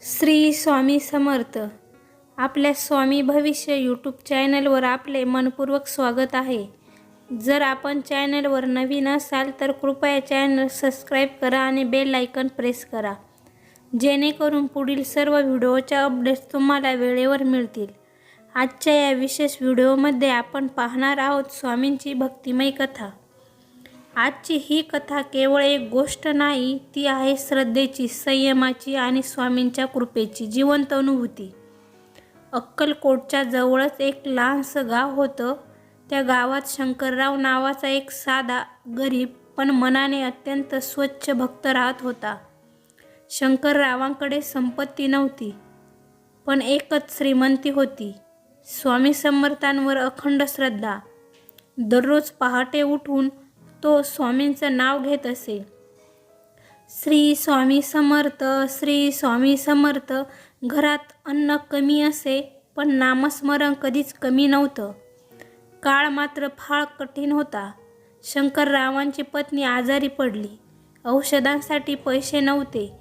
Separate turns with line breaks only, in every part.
श्री स्वामी समर्थ. आपल्या स्वामी भविष्य यूट्यूब चॅनलवर आपले मनपूर्वक स्वागत आहे. जर आपण चॅनलवर नवीन असाल तर कृपया चॅनल सबस्क्राईब करा आणि बेल आयकॉन प्रेस करा, जेणेकरून पुढील सर्व व्हिडिओच्या अपडेट्स तुम्हाला वेळेवर मिळतील. आजच्या या विशेष व्हिडिओमध्ये आपण पाहणार आहोत स्वामींची भक्तिमय कथा. आजची ही कथा केवळ एक गोष्ट नाही, ती आहे श्रद्धेची, संयमाची आणि स्वामींच्या कृपेची जिवंत अनुभूती. अक्कलकोटच्या जवळच एक लहानसं गाव होतं. त्या गावात शंकरराव नावाचा एक साधा, गरीब पण मनाने अत्यंत स्वच्छ भक्त राहत होता. शंकररावांकडे संपत्ती नव्हती, पण एकच श्रीमंती होती, स्वामी समर्थांवर अखंड श्रद्धा. दररोज पहाटे उठून तो स्वामींचं नाव घेत असे. श्री स्वामी समर्थ, श्री स्वामी समर्थ. घरात अन्न कमी असे, पण नामस्मरण कधीच कमी नव्हतं. काळ मात्र फार कठीण होता. शंकररावांची पत्नी आजारी पडली. औषधांसाठी पैसे नव्हते.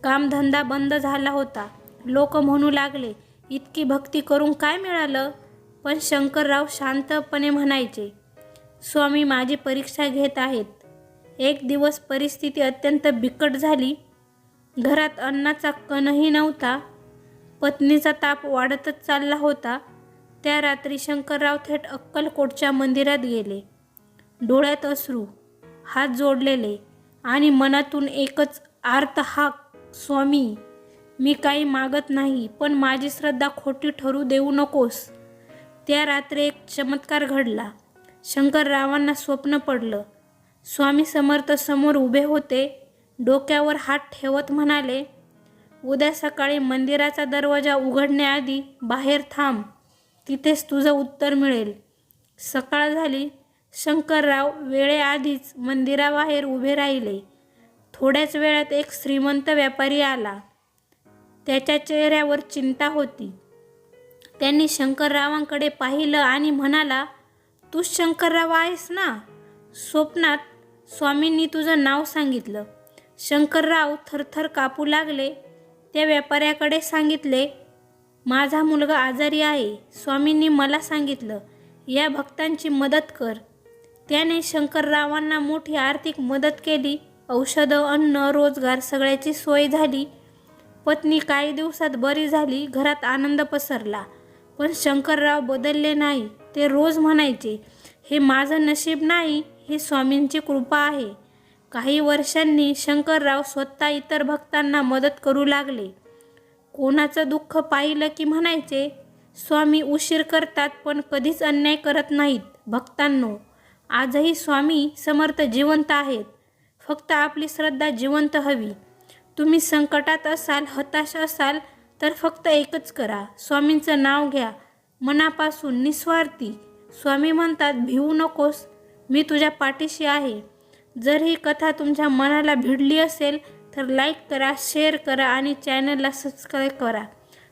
कामधंदा बंद झाला होता. लोक म्हणू लागले, इतकी भक्ती करून काय मिळालं? पण शंकरराव शांतपणे म्हणायचे, स्वामी माझी परीक्षा घेत आहेत. एक दिवस परिस्थिती अत्यंत बिकट झाली. घरात अन्नाचा कणही नव्हता. पत्नीचा ताप वाढतच चालला होता. त्या रात्री शंकरराव थेट अक्कलकोटच्या मंदिरात गेले. डोळ्यात अश्रू, हात जोडलेले आणि मनातून एकच आर्त हाक, स्वामी मी काही मागत नाही, पण माझी श्रद्धा खोटी ठरू देऊ नकोस. त्या रात्री एक चमत्कार घडला. शंकररावांना स्वप्न पडलं. स्वामी समर्थ समोर उभे होते. डोक्यावर हात ठेवत म्हणाले, उद्या सकाळी मंदिराचा दरवाजा उघडण्याआधी बाहेर थांब, तिथेच तुझं उत्तर मिळेल. सकाळ झाली. शंकरराव वेळेआधीच मंदिराबाहेर उभे राहिले. थोड्याच वेळात एक श्रीमंत व्यापारी आला. त्याच्या चेहऱ्यावर चिंता होती. त्यांनी शंकररावांकडे पाहिलं आणि म्हणाला, तू शंकरराव आहेस ना? स्वप्नात स्वामींनी तुझं नाव सांगितलं. शंकरराव थरथर कापू लागले. त्या व्यापाऱ्याकडे सांगितले, माझा मुलगा आजारी आहे. स्वामींनी मला सांगितलं, या भक्तांची मदत कर. त्याने शंकररावांना मोठी आर्थिक मदत केली. औषधं, अन्न, रोजगार सगळ्याची सोय झाली. पत्नी काही दिवसात बरी झाली. घरात आनंद पसरला. पण शंकरराव बदलले नाही. ते रोज म्हणायचे, हे माझं नशीब नाही, ही स्वामींची कृपा आहे. काही वर्षांनी शंकरराव स्वतः इतर भक्तांना मदत करू लागले. कोणाचं दुःख पाहिलं की म्हणायचे, स्वामी उशीर करतात पण कधीच अन्याय करत नाहीत. भक्तांनो, आजही स्वामी समर्थ जिवंत आहेत. फक्त आपली श्रद्धा जिवंत हवी. तुम्ही संकटात असाल, हताश असाल तर फक्त एकच करा, स्वामींचं नाव घ्या मनापासून, निस्वार्थी. स्वामी म्हणतात, भिवू नकोस, मी तुझ्या पाठीशी आहे. जर ही कथा तुमच्या मनाला भिडली असेल तर लाईक करा, शेअर करा आणि चॅनलला सबस्क्राईब करा.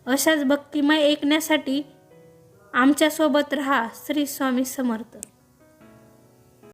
अशाच भक्तिमय ऐकण्यासाठी आमच्यासोबत रहा. श्री स्वामी समर्थ.